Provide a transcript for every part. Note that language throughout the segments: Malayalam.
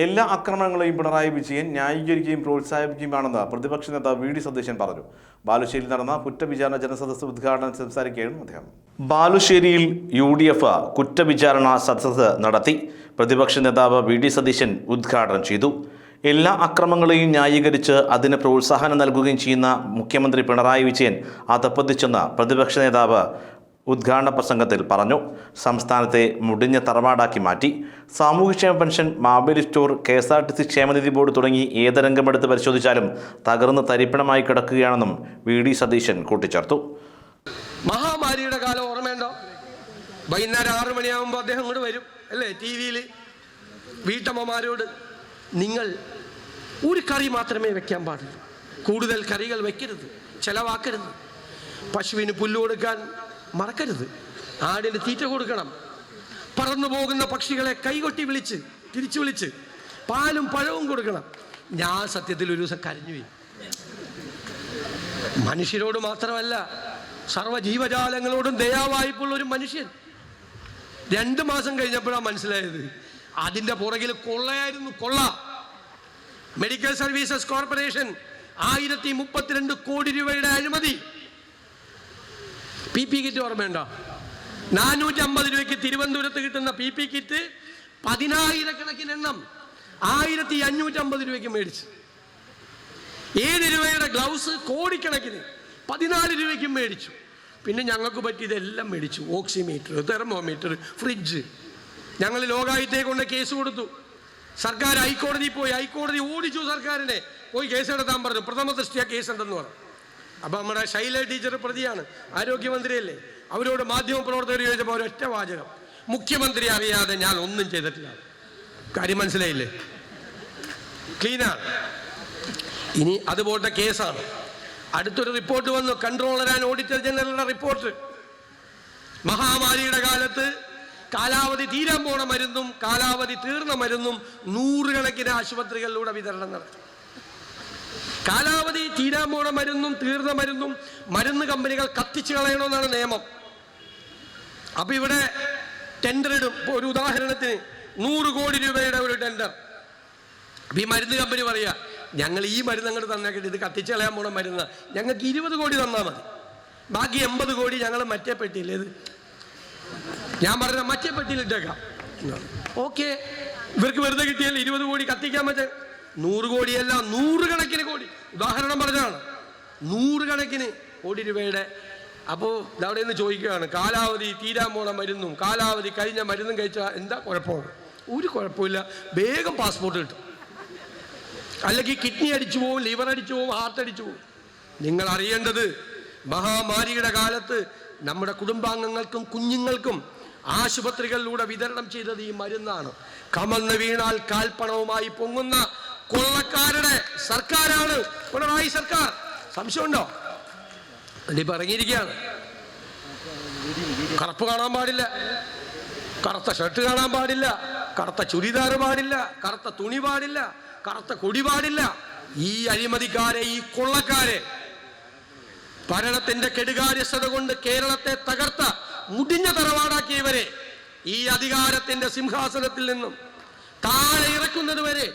എല്ലാ ആക്രമണങ്ങളെയും പിണറായി വിജയൻ ന്യായീകരിക്കുകയും പ്രോത്സാഹിപ്പിക്കുകയുമാണെന്ന് പ്രതിപക്ഷ നേതാവ് വി ഡി സതീശൻ പറഞ്ഞു. ബാലുശ്ശേരിയിൽ നടന്ന കുറ്റവിചാരണ ജനസദസ്സ് ഉദ്ഘാടനം സംസാരിക്കുകയായിരുന്നു അദ്ദേഹം. ബാലുശ്ശേരിയിൽ UDF കുറ്റവിചാരണ സദസ്സ് നടത്തി. പ്രതിപക്ഷ നേതാവ് വി ഡി സതീശൻ ഉദ്ഘാടനം ചെയ്തു. എല്ലാ അക്രമങ്ങളെയും ന്യായീകരിച്ച് അതിന് പ്രോത്സാഹനം നൽകുകയും ചെയ്യുന്ന മുഖ്യമന്ത്രി പിണറായി വിജയൻ അധപ്പതിച്ചെന്ന് പ്രതിപക്ഷ നേതാവ് ഉദ്ഘാടന പ്രസംഗത്തിൽ പറഞ്ഞു. സംസ്ഥാനത്തെ മുടിഞ്ഞ തറവാടാക്കി മാറ്റി. സാമൂഹ്യക്ഷേമ പെൻഷൻ, മാവേലി സ്റ്റോർ, KSRTC ക്ഷേമനിധി ബോർഡ് തുടങ്ങി ഏത് രംഗമെടുത്ത് പരിശോധിച്ചാലും തകർന്ന് തരിപ്പണമായി കിടക്കുകയാണെന്നും വി ഡി സതീശൻ കൂട്ടിച്ചേർത്തു. മഹാമാരിയുടെ കാലം ഓർമ്മയുണ്ടോ? വൈകുന്നേരം 6 മണിയാകുമ്പോൾ അദ്ദേഹം ഇങ്ങോട്ട് വരും അല്ലേ, TV-യിൽ വീട്ടമ്മമാരോട് നിങ്ങൾ ഒരു കറി മാത്രമേ വെക്കാൻ പാടുള്ളൂ, കൂടുതൽ കറികൾ വെക്കരുത്, ചെലവാക്കരുത്, പശുവിന് പുല്ല് കൊടുക്കാൻ മറക്കരുത്, ആടിന് തീറ്റ കൊടുക്കണം, പറന്നു പോകുന്ന പക്ഷികളെ കൈകൊട്ടി തിരിച്ചു വിളിച്ച് പാലും പഴവും കൊടുക്കണം. ഞാൻ സത്യത്തിൽ ഒരു ദിവസം കരഞ്ഞുപോയി. മനുഷ്യരോട് മാത്രമല്ല, സർവ്വജീവജാലങ്ങളോടും ദയാവായ്പുള്ള ഒരു മനുഷ്യൻ. 2 മാസം കഴിഞ്ഞപ്പോഴാണ് മനസ്സിലായത് അതിൻ്റെ പുറകിൽ കൊള്ളയായിരുന്നു, കൊള്ള. മെഡിക്കൽ സർവീസസ് കോർപ്പറേഷൻ 1032 കോടി രൂപയുടെ അഴിമതി. PP കിറ്റ് ഓർമ്മയുണ്ടോ? 450 രൂപയ്ക്ക് തിരുവനന്തപുരത്ത് കിട്ടുന്ന PP കിറ്റ് 10,000 എണ്ണം 1550 രൂപയ്ക്ക് മേടിച്ചു. 7 രൂപയുടെ ഗ്ലൗസ് കോടിക്കണക്കിന് 14 രൂപയ്ക്കും മേടിച്ചു. പിന്നെ ഞങ്ങൾക്ക് പറ്റിയതെല്ലാം മേടിച്ചു. Oximeter, thermometer, fridge. ഞങ്ങൾ ലോകായുക്തയെ കൊണ്ട് കേസ് കൊടുത്തു. സർക്കാർ ഹൈക്കോടതി പോയി. ഹൈക്കോടതി ഓടിച്ചു സർക്കാരിനെ. പോയി കേസെടുത്താൻ പറഞ്ഞു. പ്രഥമ ദൃഷ്ടിയ കേസുണ്ടെന്ന് പറഞ്ഞു. അപ്പം നമ്മുടെ ശൈല ടീച്ചർ പ്രതിയാണ്, ആരോഗ്യമന്ത്രിയല്ലേ. അവരോട് മാധ്യമപ്രവർത്തകർ ചോദിച്ചപ്പോൾ ഒരൊറ്റ വാചകം, മുഖ്യമന്ത്രി അറിയാതെ ഞാൻ ഒന്നും ചെയ്തിട്ടില്ല. കാര്യം മനസ്സിലായില്ലേ? ക്ലീനാണ്. ഇനി അതുപോലത്തെ കേസാണ്. അടുത്തൊരു റിപ്പോർട്ട് വന്നു, കൺട്രോളർ ആൻഡ് ഓഡിറ്റർ ജനറലുടെ റിപ്പോർട്ട്. മഹാമാരിയുടെ കാലത്ത് കാലാവധി തീരാൻ പോണ മരുന്നും കാലാവധി തീർന്ന മരുന്നും 100 കണക്കിന് ആശുപത്രികളിലൂടെ വിതരണം നടത്തും. കാലാവധി തീരാൻ പോണ മരുന്നും തീർന്ന മരുന്നും മരുന്ന് കമ്പനികൾ കത്തിച്ചു കളയണമെന്നാണ് നിയമം. അപ്പൊ ഇവിടെ ടെൻഡർ ഇടും. ഒരു ഉദാഹരണത്തിന് 100 കോടി രൂപയുടെ ഒരു ടെൻഡർ. അപ്പൊ ഈ മരുന്ന് കമ്പനി പറയാ, ഞങ്ങൾ ഈ മരുന്ന് അങ്ങോട്ട് തന്നേക്കിട്ട്, ഇത് കത്തിച്ചു കളയാൻ പോണ മരുന്ന്, ഞങ്ങൾക്ക് 20 കോടി തന്നാൽ മതി, ബാക്കി 80 കോടി ഞങ്ങൾ മറ്റേ പെട്ടിയില്ല, ഇത് ഞാൻ പറഞ്ഞ മറ്റേ പെട്ടിയിൽ ഇട്ടേക്കാം. ഓക്കെ, ഇവർക്ക് വെറുതെ കിട്ടിയാൽ 20 കോടി കത്തിക്കാൻ പറ്റും. 100 കോടിയല്ല, 100 കണക്കിന് കോടി. ഉദാഹരണം പറഞ്ഞതാണ്, 100 കണക്കിന് കോടി രൂപയുടെ. അപ്പോൾ അവിടെ നിന്ന് ചോദിക്കുകയാണ്, കാലാവധി തീരാൻ പോണ മരുന്നും കാലാവധി കഴിഞ്ഞ മരുന്നും കഴിച്ചാൽ എന്താ കുഴപ്പമാണ്? ഒരു കുഴപ്പമില്ല, വേഗം പാസ്പോർട്ട് കിട്ടും. അല്ലെങ്കിൽ കിഡ്നി അടിച്ചു പോവും, ലിവർ അടിച്ചു പോവും, ഹാർട്ട് അടിച്ചു പോവും. നിങ്ങൾ അറിയേണ്ടത്, മഹാമാരിയുടെ കാലത്ത് നമ്മുടെ കുടുംബാംഗങ്ങൾക്കും കുഞ്ഞുങ്ങൾക്കും ആശുപത്രികളിലൂടെ വിതരണം ചെയ്തത് ഈ മരുന്നാണ്. കമന്ന് വീണാൽ കാൽപ്പണവുമായി പൊങ്ങുന്ന കൊള്ളക്കാരുടെ സർക്കാരാണ് പിണറായി സർക്കാർ. സംശയമുണ്ടോ? ഇപ്പൊ ഇറങ്ങിയിരിക്കുകയാണ്. കറുപ്പ് കാണാൻ പാടില്ല, കറുത്ത ഷർട്ട് കാണാൻ പാടില്ല, കറുത്ത ചുരിദാർ പാടില്ല, കറുത്ത തുണി പാടില്ല, കറുത്ത കൊടി പാടില്ല. ഈ അഴിമതിക്കാരെ, ഈ കൊള്ളക്കാരെ, ഭരണത്തിന്റെ കെടുകാര്യസ്ഥത കൊണ്ട് കേരളത്തെ തകർത്ത മുടിഞ്ഞ തറവാടാക്കിയവരെ ഈ അധികാരത്തിന്റെ സിംഹാസനത്തിൽ നിന്നും താഴെ ഇറക്കുന്നത് വരെ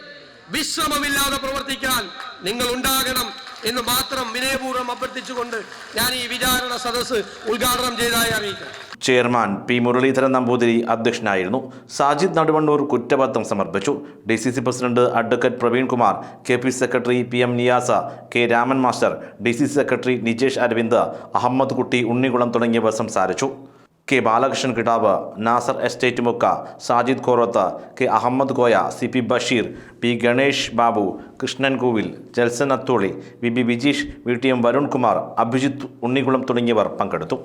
വിശ്രമമില്ലാതെ പ്രവർത്തിക്കാൻ നിങ്ങൾ ഉണ്ടാകണം എന്ന് മാത്രം വിനയപൂർവ്വം അഭ്യർത്ഥിച്ചുകൊണ്ട് ഞാൻ ഈ വിചാരണ സദസ്സ് ഉദ്ഘാടനം ചെയ്തതായി അറിയിക്കാം. Chairman P. മുരളീധരൻ നമ്പൂതിരി അധ്യക്ഷനായിരുന്നു. സാജിദ് നടുവണ്ണൂർ കുറ്റപത്രം സമർപ്പിച്ചു. DCC president advocate Praveen Kumar, KP secretary PM നിയാസ, K. Raman master, DCC secretary Nijesh Aravind, Ahammed Kutty, Unnikulam തുടങ്ങിയവർ സംസാരിച്ചു. K. ബാലകൃഷ്ണൻ കിടാവ്, നാസർ എസ്റ്റേറ്റ് മുക്ക, Sajid Korath, K. Ahmed Koya, CP Basheer, P. Ganesh Babu, Krishnan കോവിൽ, ജൽസൻ അത്തോളി, VB വിജീഷ്, VTM വരുൺ കുമാർ, അഭിജിത്ത്, ഉണ്ണികുളം തുടങ്ങിയവർ പങ്കെടുത്തു.